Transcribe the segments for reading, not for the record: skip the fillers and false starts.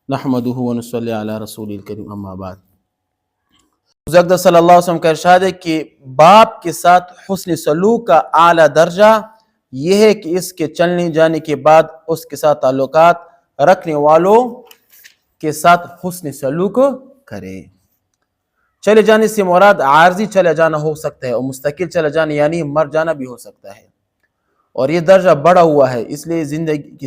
نحمدہ و نصلی علی رسول الکریم، اما بعد۔ حضور اقدس صلی اللہ علیہ وسلم کا ارشاد ہے کہ باپ کے ساتھ حسن سلوک کا اعلیٰ درجہ یہ ہے کہ اس کے چلنے جانے کے بعد اس کے ساتھ تعلقات رکھنے والوں کے ساتھ حسن سلوک کرے۔ چلے جانے سے مراد عارضی چلے جانا ہو سکتا ہے، اور مستقل چلے جانا یعنی مر جانا بھی ہو سکتا ہے، اور یہ درجہ بڑا ہوا ہے۔ اس لیے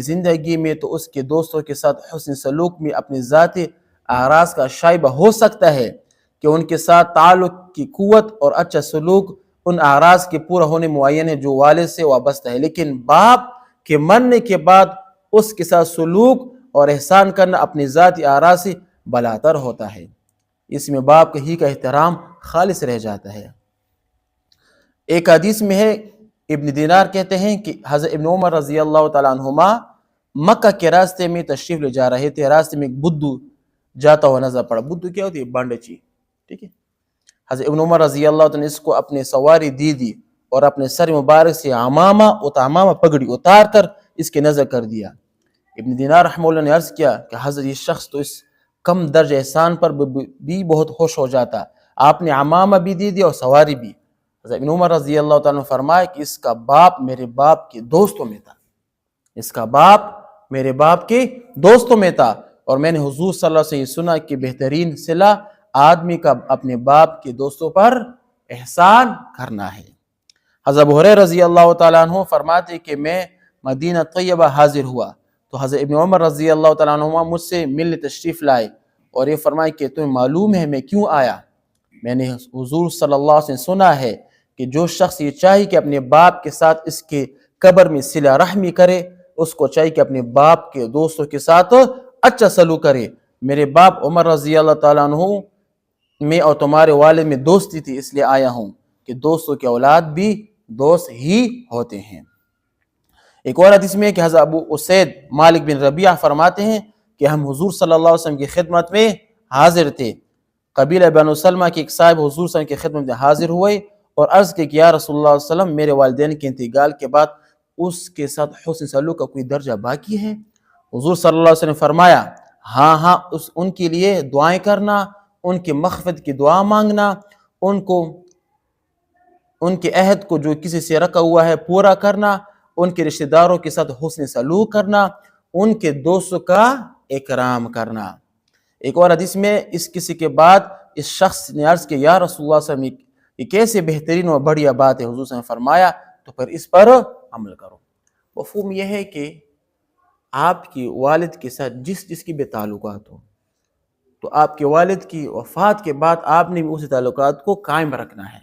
زندگی میں تو اس کے دوستوں کے ساتھ حسن سلوک میں اپنی ذاتی اعراض کا شائبہ ہو سکتا ہے کہ ان کے ساتھ تعلق کی قوت اور اچھا سلوک ان اعراض کے پورا ہونے معین ہے جو والد سے وابستہ ہے، لیکن باپ کے مرنے کے بعد اس کے ساتھ سلوک اور احسان کرنا اپنی ذاتی اعراض سے بالاتر ہوتا ہے۔ اس میں باپ کا ہی کا احترام خالص رہ جاتا ہے۔ ایک حدیث میں ہے، ابن دینار کہتے ہیں کہ حضرت ابن عمر رضی اللہ تعالیٰ عنہما مکہ کے راستے میں تشریف لے جا رہے تھے، راستے میں ایک بدو جاتا ہوا نظر پڑا۔ بدو کیا ہوتی ہے؟ بانڈچی، ٹھیک ہے۔ حضرت ابن عمر رضی اللہ تعالیٰ نے اس کو اپنے سواری دی اور اپنے سر مبارک سے عمامہ پگڑی اتار کر اس کے نظر کر دیا۔ ابن دینار رحمہ اللہ نے عرض کیا کہ حضرت یہ شخص تو اس کم درج احسان پر بھی بہت خوش ہو جاتا، آپ نے عمامہ بھی دی اور سواری بھی۔ حضرت ابن عمر رضی اللہ تعالیٰ نے فرمایا کہ اس کا باپ میرے باپ کے دوستوں میں تھا، اس کا باپ میرے باپ کے دوستوں میں تھا، اور میں نے حضور صلی اللہ علیہ وسلم سے یہ سنا کہ بہترین صلہ آدمی کا اپنے باپ کے دوستوں پر احسان کرنا ہے۔ حضرت ابو ہریرہ رضی اللہ تعالیٰ عنہ فرماتے کہ میں مدینہ طیبہ حاضر ہوا تو حضرت ابن عمر رضی اللہ تعالیٰ عنہ مجھ سے ملنے تشریف لائے اور یہ فرمائے کہ تمہیں معلوم ہے میں کیوں آیا؟ میں نے حضور صلی اللہ علیہ وسلم سنا ہے کہ جو شخص یہ چاہیے کہ اپنے باپ کے ساتھ اس کے قبر میں صلہ رحمی کرے، اس کو چاہیے کہ اپنے باپ کے دوستوں کے ساتھ اچھا سلوک کرے۔ میرے باپ عمر رضی اللہ تعالیٰ عنہ میں اور تمہارے والد میں دوستی تھی، اس لیے آیا ہوں کہ دوستوں کی اولاد بھی دوست ہی ہوتے ہیں۔ ایک اور حدیث میں کہ حضرت ابو اسید مالک بن ربیعہ فرماتے ہیں کہ ہم حضور صلی اللہ علیہ وسلم کی خدمت میں حاضر تھے۔ قبیلہ بنو سلمہ کے ایک صاحب حضور صلی اللہ علیہ وسلم کی خدمت میں حاضر ہوئے اور عرض کی کہ یا رسول اللہ صلی اللہ علیہ وسلم، میرے والدین کے انتقال کے بعد اس کے ساتھ حسن سلوک کا کوئی درجہ باقی ہے؟ حضور صلی اللہ علیہ وسلم نے فرمایا، ہاں ان کے لیے دعائیں کرنا، ان کی مغفرت کی دعا مانگنا، ان کے عہد کو جو کسی سے رکھا ہوا ہے پورا کرنا، ان کے رشتہ داروں کے ساتھ حسن سلوک کرنا، ان کے دوستوں کا اکرام کرنا۔ ایک اور حدیث میں اس کسی کے بعد اس شخص نے عرض کیا یا رسول اللہ صلی اللہ علیہ وسلم، یہ کیسے بہترین اور بڑھیا بات ہے؟ حضور صلی اللہ علیہ وسلم نے فرمایا تو پھر اس پر عمل کرو۔ مفہوم یہ ہے کہ آپ کی والد کے ساتھ جس کی بھی تعلقات ہو تو آپ کے والد کی وفات کے بعد آپ نے بھی اسی تعلقات کو قائم رکھنا ہے،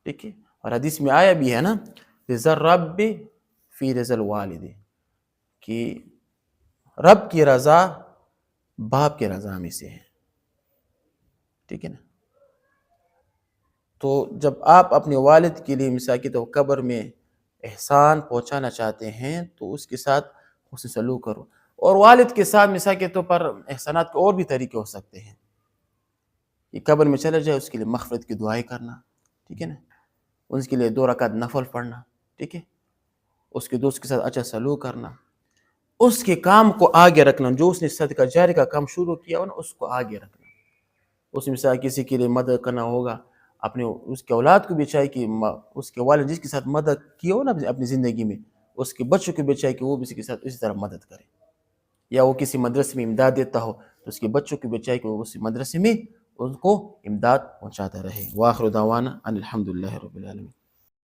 ٹھیک ہے۔ اور حدیث میں آیا بھی ہے نا، رضا الرب فی رضا الوالد، کہ رب کی رضا باپ کی رضا میں سے ہے، ٹھیک ہے نا۔ تو جب آپ اپنے والد کے لیے مثال کے طور قبر میں احسان پہنچانا چاہتے ہیں تو اس کے ساتھ حسن سلوک کرو، اور والد کے ساتھ مثال کے طور پر احسانات کے اور بھی طریقے ہو سکتے ہیں۔ یہ قبر میں چلا جائے اس کے لیے مغفرت کی دعائیں کرنا، ٹھیک ہے نا، اس کے لیے 2 رکعت نفل پڑھنا، ٹھیک ہے، اس کے دوست کے ساتھ اچھا سلوک کرنا، اس کے کام کو آگے رکھنا، جو اس نے صدقہ جاری کا کام شروع کیا ہو نا اس کو آگے رکھنا۔ اس مثال کسی کے لیے مدد کرنا ہوگا، اس کے اولاد کو بھی چاہیے کہ اس کے والد جس کے ساتھ مدد کی ہو نا اپنی زندگی میں، اس کے بچوں کو بھی چاہیے کہ وہ بھی اس کے ساتھ اسی طرح مدد کرے، یا وہ کسی مدرسے میں امداد دیتا ہو تو اس کے بچوں کو بھی چاہیے کہ وہ اس مدرسے میں ان کو امداد پہنچاتا رہے۔ وآخر دعوانا ان الحمد للہ رب العالمین۔